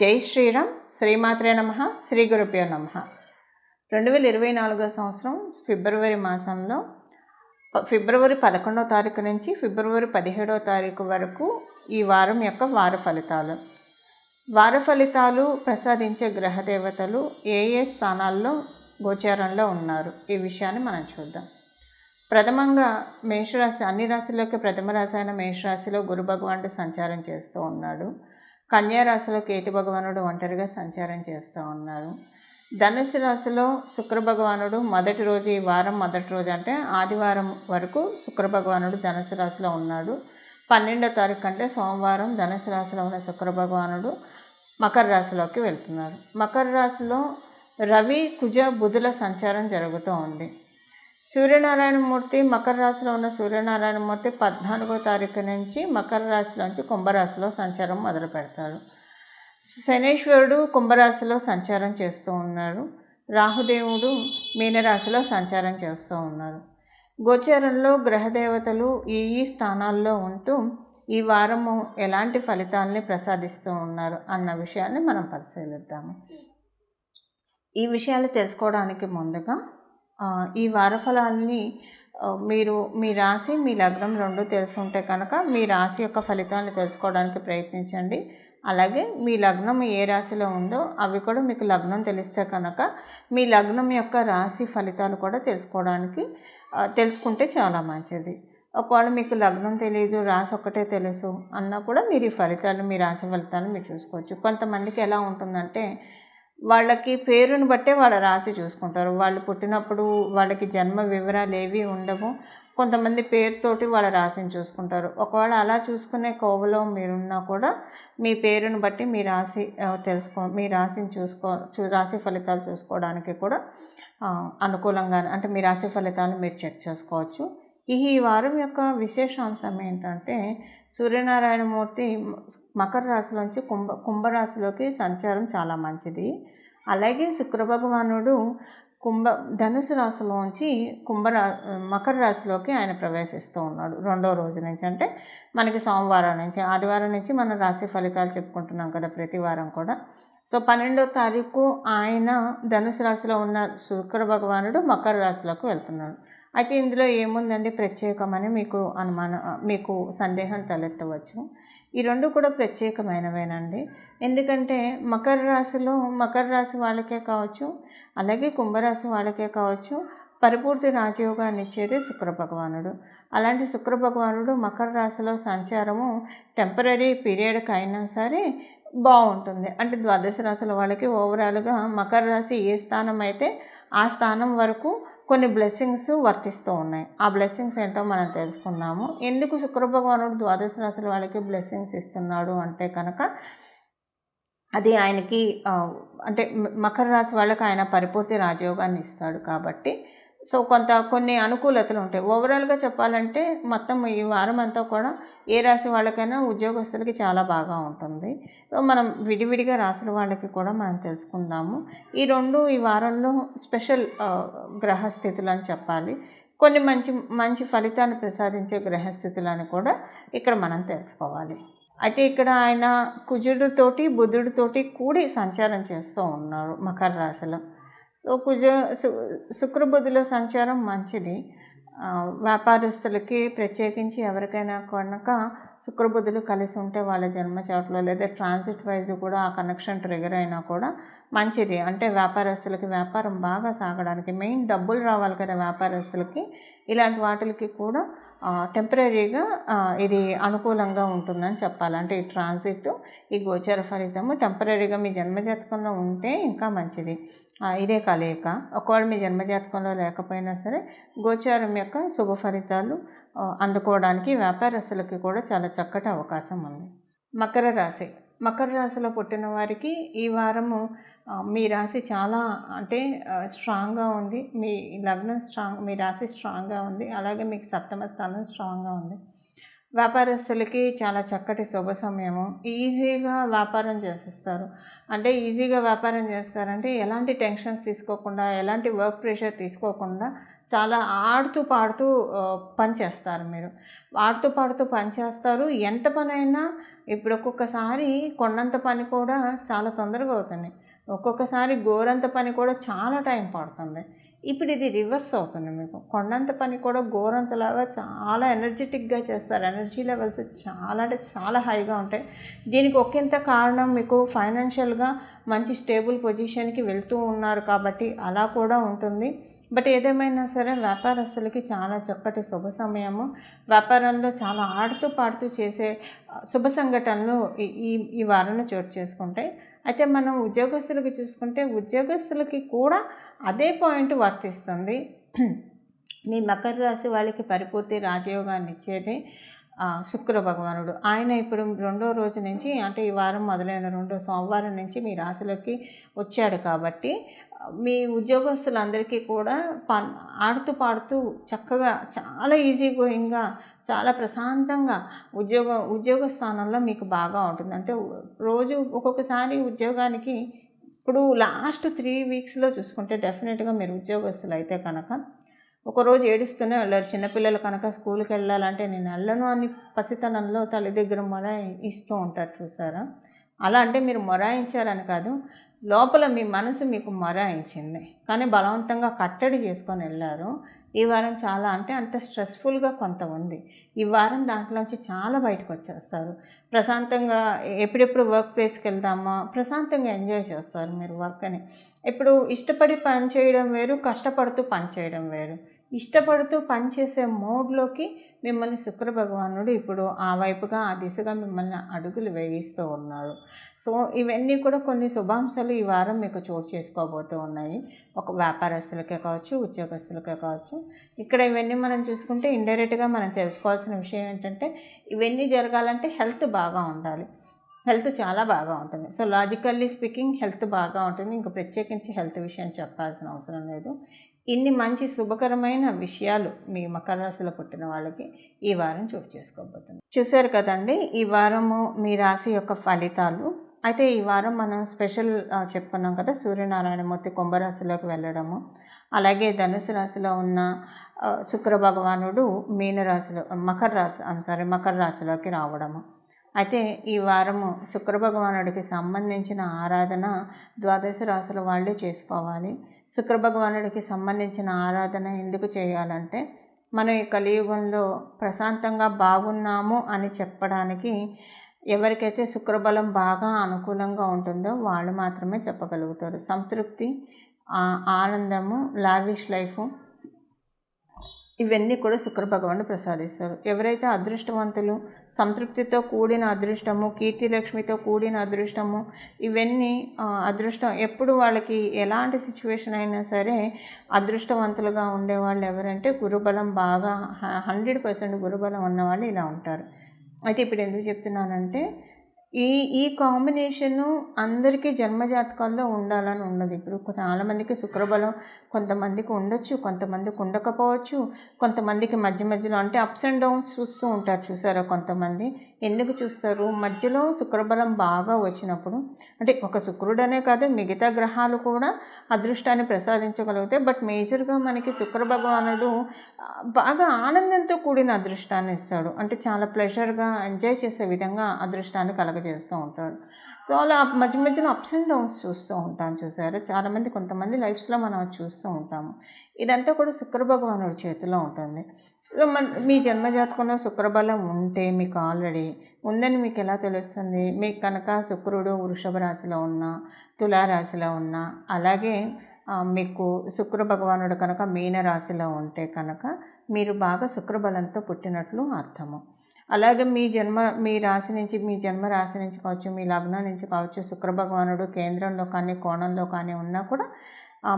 జై శ్రీరామ్. శ్రీమాత్రే నమః. శ్రీ గురుభ్యో నమః. 2024 సంవత్సరం ఫిబ్రవరి మాసంలో ఫిబ్రవరి 11వ తారీఖు నుంచి ఫిబ్రవరి 17వ తారీఖు వరకు ఈ వారం యొక్క వార ఫలితాలు ప్రసాదించే గ్రహదేవతలు ఏ ఏ స్థానాల్లో గోచారంలో ఉన్నారు, ఈ విషయాన్ని మనం చూద్దాం. ప్రథమంగా మేషరాశి, అన్ని రాశుల్లోకి ప్రథమ రాశి అయిన మేషరాశిలో గురు భగవానుడు సంచారం చేస్తూ ఉన్నాడు. కన్యా రాశిలో కేతు భగవానుడు ఒంటరిగా సంచారం చేస్తూ ఉన్నారు. ధనుసు రాశిలో శుక్ర భగవానుడు మొదటి రోజు, ఈ వారం మొదటి రోజు అంటే ఆదివారం వరకు శుక్ర భగవానుడు ధనుసు రాశిలో ఉన్నాడు. 12వ తారీఖు అంటే సోమవారం ధనుసు రాశిలో ఉన్న శుక్ర భగవానుడు మకర రాశిలోకి వెళ్తున్నారు. మకర రాశిలో రవి, కుజ, బుధుల సంచారం జరుగుతూ ఉంది. సూర్యనారాయణమూర్తి మకర రాశిలో ఉన్న సూర్యనారాయణమూర్తి 14వ తారీఖు నుంచి మకర రాశిలోంచి కుంభరాశిలో సంచారం మొదలు పెడతాడు. శనీశ్వరుడు కుంభరాశిలో సంచారం చేస్తూ ఉన్నాడు. రాహుదేవుడు మీనరాశిలో సంచారం చేస్తూ ఉన్నారు. గోచారంలో గ్రహదేవతలు ఈ స్థానాల్లో ఉంటూ ఈ వారము ఎలాంటి ఫలితాలని ప్రసాదిస్తూ ఉన్నారు అన్న విషయాన్ని మనం పరిశీలిద్దాము. ఈ విషయాలు తెలుసుకోవడానికి ముందుగా ఈ వారఫలాన్ని మీరు మీ రాశి, మీ లగ్నం రెండు తెలుసుంటే కనుక మీ రాశి యొక్క ఫలితాన్ని తెలుసుకోవడానికి ప్రయత్నించండి. అలాగే మీ లగ్నం ఏ రాశిలో ఉందో అవి కూడా మీకు లగ్నం తెలిస్తే కనుక మీ లగ్నం యొక్క రాశి ఫలితాలు కూడా తెలుసుకుంటే చాలా మంచిది. ఒకవేళ మీకు లగ్నం తెలియదు, రాశి ఒక్కటే తెలుసు అన్నా కూడా మీరు ఈ ఫలితాలు, మీ రాశి ఫలితాలను మీరు చూసుకోవచ్చు. కొంతమందికి ఎలా ఉంటుందంటే వాళ్ళకి పేరుని బట్టే వాళ్ళ రాశి చూసుకుంటారు. వాళ్ళు పుట్టినప్పుడు వాళ్ళకి జన్మ వివరాలు ఏవి ఉండవు. కొంతమంది పేరుతోటి వాళ్ళ రాశిని చూసుకుంటారు. ఒకవేళ అలా చూసుకునే కోవలో మీరున్నా కూడా మీ పేరుని బట్టి మీ రాశి మీ రాశిని రాశి ఫలితాలు చూసుకోవడానికి కూడా అనుకూలంగా, అంటే మీ రాశి ఫలితాలను మీరు చెక్ చేసుకోవచ్చు. ఈ వారం యొక్క విశేషాంశం ఏంటంటే సూర్యనారాయణమూర్తి మకర రాశిలోంచి కుంభరాశిలోకి సంచారం చాలా మంచిది. అలాగే శుక్ర భగవానుడు ధనుసు రాశిలోంచి మకర రాశిలోకి ఆయన ప్రవేశిస్తూ ఉన్నాడు 2వ రోజు నుంచి. అంటే మనకి సోమవారం నుంచి, ఆదివారం నుంచి మనం రాశి ఫలితాలు చెప్పుకుంటున్నాం కదా ప్రతి వారం కూడా. సో 12వ తారీఖు ఆయన ధనుసు రాశిలో ఉన్న శుక్ర భగవానుడు మకర రాశిలోకి వెళ్తున్నాడు. అయితే ఇందులో ఏముందండి ప్రత్యేకమని మీకు సందేహం తలెత్తవచ్చు. ఈ రెండు కూడా ప్రత్యేకమైనవేనండి. ఎందుకంటే మకర రాశి వాళ్ళకే కావచ్చు, అలాగే కుంభరాశి వాళ్ళకే కావచ్చు, పరిపూర్తి రాజయోగాన్ని ఇచ్చేది శుక్ర భగవానుడు. అలాంటి శుక్ర భగవానుడు మకర రాశిలో సంచారము టెంపరీ పీరియడ్కి అయినా సరే బాగుంటుంది. అంటే ద్వాదశ రాశుల వాళ్ళకి ఓవరాల్గా మకర రాశి ఏ స్థానం అయితే ఆ స్థానం వరకు కొన్ని బ్లెస్సింగ్స్ వర్తిస్తూ ఉన్నాయి. ఆ బ్లెస్సింగ్స్ ఏంటో మనం తెలుసుకున్నాము. ఎందుకు శుక్ర భగవానుడు ద్వాదశ రాశుల వాళ్ళకి బ్లెస్సింగ్స్ ఇస్తున్నాడు అంటే కనుక అది ఆయనకి అంటే మకర రాశి వాళ్ళకి ఆయన పరిపూర్తి రాజయోగాన్ని ఇస్తాడు కాబట్టి కొన్ని అనుకూలతలు ఉంటాయి. ఓవరాల్గా చెప్పాలంటే మొత్తం ఈ వారం అంతా కూడా ఏ రాశి వాళ్ళకైనా ఉద్యోగస్తులకి చాలా బాగా ఉంటుంది. సో మనం విడివిడిగా రాశుల వాళ్ళకి కూడా మనం తెలుసుకుందాము. ఈ వారంలో స్పెషల్ గ్రహస్థితులు అని చెప్పాలి. కొన్ని మంచి ఫలితాన్ని ప్రసాదించే గ్రహస్థితులని కూడా ఇక్కడ మనం తెలుసుకోవాలి. అయితే ఇక్కడ ఆయన కుజుడితోటి బుధుడితోటి కూడి సంచారం చేస్తూ ఉన్నారు మకర రాశిలో. సో శుక్రబుధుల సంచారం మంచిది. వ్యాపారస్తులకి ప్రత్యేకించి ఎవరికైనా కనుక శుక్రబుధులు కలిసి ఉంటే వాళ్ళ జన్మచాట్లో లేదా ట్రాన్సిట్ వైజ్ కూడా ఆ కనెక్షన్ ట్రిగర్ అయినా కూడా మంచిది. అంటే వ్యాపారస్తులకి వ్యాపారం బాగా సాగడానికి, మెయిన్ డబ్బులు రావాలి కదా వ్యాపారస్తులకి, ఇలాంటి వాటికి కూడా టెంపరీగా ఇది అనుకూలంగా ఉంటుందని చెప్పాలి. అంటే ఈ ట్రాన్సిట్, ఈ గోచర ఫలితము టెంపరీగా మీ జన్మజాతకంలో ఉంటే ఇంకా మంచిది. ఇదే కలయిక. ఒకవేళ మీ జన్మజాతకంలో లేకపోయినా సరే గోచారం యొక్క శుభ ఫలితాలు అందుకోవడానికి వ్యాపారస్తులకి కూడా చాలా చక్కటి అవకాశం ఉంది. మకర రాశిలో పుట్టిన వారికి ఈ వారము మీ రాశి చాలా స్ట్రాంగ్గా ఉంది. మీ లగ్నం మీ రాశి స్ట్రాంగ్గా ఉంది. అలాగే మీకు సప్తమ స్థానం స్ట్రాంగ్గా ఉంది. వ్యాపారస్తులకి చాలా చక్కటి శుభ సమయము. ఈజీగా వ్యాపారం చేసేస్తారు. ఈజీగా వ్యాపారం చేస్తారంటే ఎలాంటి టెన్షన్స్ తీసుకోకుండా, ఎలాంటి వర్క్ ప్రెషర్ తీసుకోకుండా చాలా ఆడుతూ పాడుతూ పని చేస్తారు మీరు. ఆడుతూ పాడుతూ పని చేస్తారు. ఎంత పనైనా ఇప్పుడు ఒక్కొక్కసారి కొండంత పని కూడా చాలా తొందరగా అవుతుంది. ఒక్కొక్కసారి గోరంత పని కూడా చాలా టైం పడుతుంది. ఇప్పుడు ఇది రివర్స్ అవుతుంది మీకు. కొండంత పని కూడా గోరంతలాగా చాలా ఎనర్జిటిక్‌గా చేస్తారు. ఎనర్జీ లెవెల్స్ చాలా అంటే చాలా హైగా ఉంటాయి. దీనికి ఒకంత కారణం మీకు ఫైనాన్షియల్‌గా మంచి స్టేబుల్ పొజిషన్‌కి వెళ్తూ ఉన్నారు కాబట్టి అలా కూడా ఉంటుంది. బట్ ఏదేమైనా సరే వ్యాపారస్తులకి చాలా చక్కటి శుభ సమయము. వ్యాపారంలో చాలా ఆడుతూ పాడుతూ చేసే శుభ సంఘటనలు ఈ ఈ ఈ వారంలో చోటు చేసుకుంటాయి. అయితే మనం ఉద్యోగస్తులకి చూసుకుంటే ఉద్యోగస్తులకి కూడా అదే పాయింట్ వర్తిస్తుంది. మీ మకర రాశి వాళ్ళకి పరిపూర్తి రాజయోగాన్ని ఇచ్చేది శుక్ర భగవానుడు. ఆయన ఇప్పుడు రెండో రోజు నుంచి అంటే ఈ వారం మొదలైన రెండో సోమవారం నుంచి మీ రాశిలోకి వచ్చాడు కాబట్టి మీ ఉద్యోగస్తులందరికీ కూడా ఆడుతూ పాడుతూ చక్కగా చాలా ఈజీ గోయింగ్గా చాలా ప్రశాంతంగా ఉద్యోగ స్థానంలో మీకు బాగా ఉంటుంది. అంటే రోజు ఒక్కొక్కసారి ఉద్యోగానికి ఇప్పుడు లాస్ట్ 3 వీక్స్లో చూసుకుంటే డెఫినెట్గా మీరు ఉద్యోగస్తులు అయితే కనుక ఒకరోజు ఏడుస్తూనే వెళ్ళారు. చిన్నపిల్లలు కనుక స్కూల్కి వెళ్ళాలంటే నేను వెళ్ళను అని పసితనంలో తల్లి దగ్గర మొరాయిస్తూ ఉంటారు చూసారా. అలా అంటే మీరు మొరాయించారని కాదు, లోపల మీ మనసు మీకు మొరాయించింది కానీ బలవంతంగా కట్టడి చేసుకొని వెళ్ళారు. ఈ వారం చాలా అంటే అంత స్ట్రెస్ఫుల్గా కొంత ఉంది. ఈ వారం దాంట్లోంచి చాలా బయటకు వచ్చేస్తారు. ప్రశాంతంగా ఎప్పుడెప్పుడు వర్క్ ప్లేస్కి వెళ్దామా ప్రశాంతంగా ఎంజాయ్ చేస్తారు మీరు వర్క్ని. ఇప్పుడు ఇష్టపడి పని చేయడం వేరు, కష్టపడుతూ పని చేయడం వేరు. ఇష్టపడుతూ పనిచేసే మోడ్లోకి మిమ్మల్ని శుక్ర భగవానుడు ఇప్పుడు ఆ వైపుగా ఆ దిశగా మిమ్మల్ని అడుగులు వేయిస్తూ ఉన్నాడు. సో ఇవన్నీ కూడా కొన్ని శుభాంశాలు ఈ వారం మీకు చోటు చేసుకోబోతూ ఉన్నాయి. ఒక వ్యాపారస్తులకే కావచ్చు, ఉద్యోగస్తులకే కావచ్చు. ఇక్కడ ఇవన్నీ మనం చూసుకుంటే ఇండైరెక్ట్గా మనం తెలుసుకోవాల్సిన విషయం ఏంటంటే ఇవన్నీ జరగాలంటే హెల్త్ బాగా ఉండాలి. హెల్త్ చాలా బాగా ఉంటుంది. సో లాజికల్లీ స్పీకింగ్ హెల్త్ బాగా ఉంటుంది. ఇంకా ప్రత్యేకించి హెల్త్ విషయం చెప్పాల్సిన అవసరం లేదు. ఇన్ని మంచి శుభకరమైన విషయాలు మీ మకర రాశిలో పుట్టిన వాళ్ళకి ఈ వారం చోటు చేసుకోబోతుంది. చూశారు కదండి ఈ వారము మీ రాశి యొక్క ఫలితాలు. అయితే ఈ వారం మనం స్పెషల్ చెప్పుకున్నాం కదా, సూర్యనారాయణమూర్తి కుంభరాశిలోకి వెళ్ళడము, అలాగే ధనుసు రాశిలో ఉన్న శుక్ర భగవానుడు మకర రాశిలోకి రావడము. అయితే ఈ వారము శుక్ర భగవానుడికి సంబంధించిన ఆరాధన ద్వాదశ రాశుల వాళ్ళే చేసుకోవాలి. శుక్ర భగవానుడికి సంబంధించిన ఆరాధన ఎందుకు చేయాలంటే మనం ఈ కలియుగంలో ప్రశాంతంగా బాగున్నాము అని చెప్పడానికి ఎవరికైతే శుక్రబలం బాగా అనుకూలంగా ఉంటుందో వాళ్ళు మాత్రమే చెప్పగలుగుతారు. సంతృప్తి, ఆనందము, లావిష్ లైఫ్ ఇవన్నీ కూడా శుక్ర భగవానుడు ప్రసాదిస్తారు. ఎవరైతే అదృష్టవంతులు, సంతృప్తితో కూడిన అదృష్టము, కీర్తిలక్ష్మితో కూడిన అదృష్టము, ఇవన్నీ అదృష్టం ఎప్పుడు వాళ్ళకి ఎలాంటి సిచ్యువేషన్ అయినా సరే అదృష్టవంతులుగా ఉండేవాళ్ళు ఎవరంటే గురుబలం బాగా 100% గురుబలం ఉన్నవాళ్ళు ఇలా ఉంటారు. అయితే ఇప్పుడు ఎందుకు చెప్తున్నానంటే ఈ కాంబినేషను అందరికీ జన్మజాతకాల్లో ఉండాలని ఉండదు. ఇప్పుడు చాలామందికి శుక్రబలం కొంతమందికి ఉండొచ్చు, కొంతమందికి ఉండకపోవచ్చు, కొంతమందికి మధ్య మధ్యలో అంటే అప్స్ అండ్ డౌన్స్ చూస్తూ ఉంటారు చూసారా కొంతమంది. ఎందుకు చూస్తారు? మధ్యలో శుక్రబలం బాగా వచ్చినప్పుడు అంటే ఒక శుక్రుడనే కాదు మిగతా గ్రహాలు కూడా అదృష్టాన్ని ప్రసాదించగలుగుతాయి. బట్ మేజర్గా మనకి శుక్ర భగవానుడు బాగా ఆనందంతో కూడిన అదృష్టాన్ని ఇస్తాడు. అంటే చాలా ప్లెజర్గా ఎంజాయ్ చేసే విధంగా అదృష్టాన్ని కలగజేస్తూ ఉంటాడు. సో అలా మధ్య మధ్యలో అప్స్ అండ్ డౌన్స్ చూస్తూ ఉంటాను చూసారు చాలామంది, కొంతమంది లైఫ్స్లో మనం అది చూస్తూ ఉంటాము. ఇదంతా కూడా శుక్ర భగవానుడి చేతిలో ఉంటుంది. సో మీ జన్మజాతకంలో శుక్రబలం ఉంటే మీకు ఆల్రెడీ ఉందని మీకు ఎలా తెలుస్తుంది? మీకు కనుక శుక్రుడు వృషభ రాశిలో ఉన్న, తులారాశిలో ఉన్న, అలాగే మీకు శుక్ర భగవానుడు కనుక మీన రాశిలో ఉంటే కనుక మీరు బాగా శుక్రబలంతో పుట్టినట్లు అర్థము. అలాగే మీ రాశి నుంచి, మీ జన్మ రాశి నుంచి కావచ్చు, మీ లగ్నం నుంచి కావచ్చు, శుక్ర భగవానుడు కేంద్రంలో కానీ కోణంలో కానీ ఉన్నా కూడా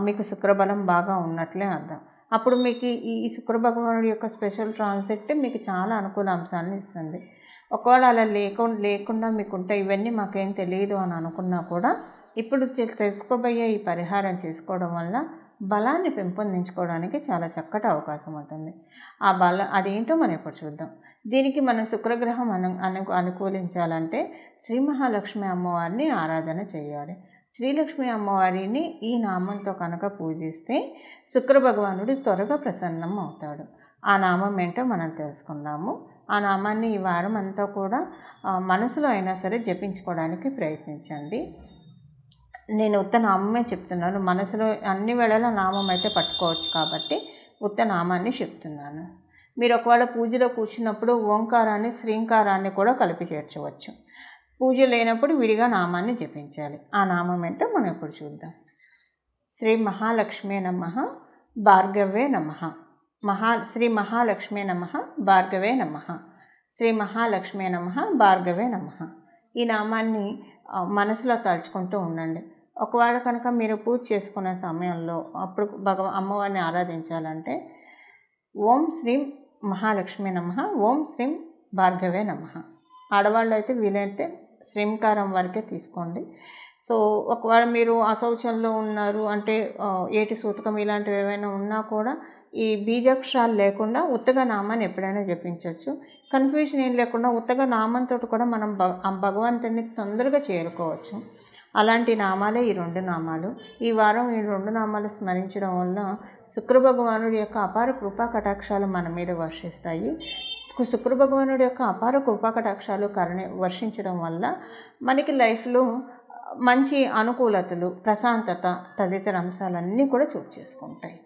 మీకు శుక్రబలం బాగా ఉన్నట్లే అర్థం. అప్పుడు మీకు ఈ శుక్ర భగవానుడి యొక్క స్పెషల్ ట్రాన్సిట్ మీకు చాలా అనుకూల అంశాలను ఇస్తుంది. ఒకవేళ అలా లేకుండా మీకుంటే ఇవన్నీ మాకేం తెలియదు అని అనుకున్నా కూడా ఇప్పుడు తెలుసుకోబోయే ఈ పరిహారం చేసుకోవడం వల్ల బలాన్ని పెంపొందించుకోవడానికి చాలా చక్కటి అవకాశం ఉంటుంది. ఆ అదేంటో మనం ఇప్పుడు చూద్దాం. దీనికి మనం శుక్రగ్రహం అనుకూలించాలంటే శ్రీ మహాలక్ష్మి అమ్మవారిని ఆరాధన చేయాలి. శ్రీలక్ష్మి అమ్మవారిని ఈ నామంతో కనుక పూజిస్తే శుక్ర భగవానుడు త్వరగా ప్రసన్నం అవుతాడు. ఆ నామం ఏంటో మనం తెలుసుకుందాము. ఆ నామాన్ని ఈ వారం అంతా కూడా మనసులో అయినా సరే జపించుకోవడానికి ప్రయత్నించండి. నేను ఉత్త నామమే చెప్తున్నాను, మనసులో అన్ని వేళలా నామం అయితే పట్టుకోవచ్చు కాబట్టి ఉత్త నామాన్ని చెప్తున్నాను. మీరు ఒకవేళ పూజలో కూర్చున్నప్పుడు ఓంకారాన్ని శ్రీంకారాన్ని కూడా కలిపి చేర్చవచ్చు. పూజ లేనప్పుడు విడిగా నామాన్ని జపించాలి. ఆ నామం ఏంటో మనం ఇప్పుడు చూద్దాం. శ్రీ మహాలక్ష్మీ నమః భార్గవే నమః. శ్రీ మహాలక్ష్మీ నమః భార్గవే నమః. శ్రీ మహాలక్ష్మీ నమః భార్గవే నమః. ఈ నామాన్ని మనసులో తలుచుకుంటూ ఉండండి. ఒకవేళ కనుక మీరు పూజ చేసుకునే సమయంలో అప్పుడు అమ్మవారిని ఆరాధించాలంటే ఓం శ్రీం మహాలక్ష్మీ నమః, ఓం శ్రీం భార్గవే నమః. ఆడవాళ్ళు అయితే వీలైతే శ్రీంకారం వరకే తీసుకోండి. సో ఒకవేళ మీరు అశౌచంలో ఉన్నారు అంటే ఏటి సూతకం ఇలాంటివి ఏవైనా ఉన్నా కూడా ఈ బీజాక్షరాలు లేకుండా ఉత్తగా నామాన్ని ఎప్పుడైనా జపించవచ్చు. కన్ఫ్యూజన్ ఏం లేకుండా ఉత్తగా నామంతో కూడా మనం భగవంతుడిని తొందరగా చేరుకోవచ్చు. అలాంటి నామాలే ఈ 2 నామాలు. ఈ వారం ఈ 2 నామాలు స్మరించడం వల్ల శుక్ర భగవానుడి యొక్క అపార కృపా కటాక్షాలు మన మీద వర్షిస్తాయి. శుక్ర భగవానుడి యొక్క అపార కృపా కటాక్షాలు వర్షించడం వల్ల మనకి లైఫ్లో మంచి అనుకూలతలు, ప్రశాంతత తదితర అంశాలన్నీ కూడా చోటు చేసుకుంటాయి.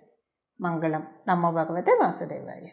మంగళం. నమో భగవతే వాసుదేవాయ.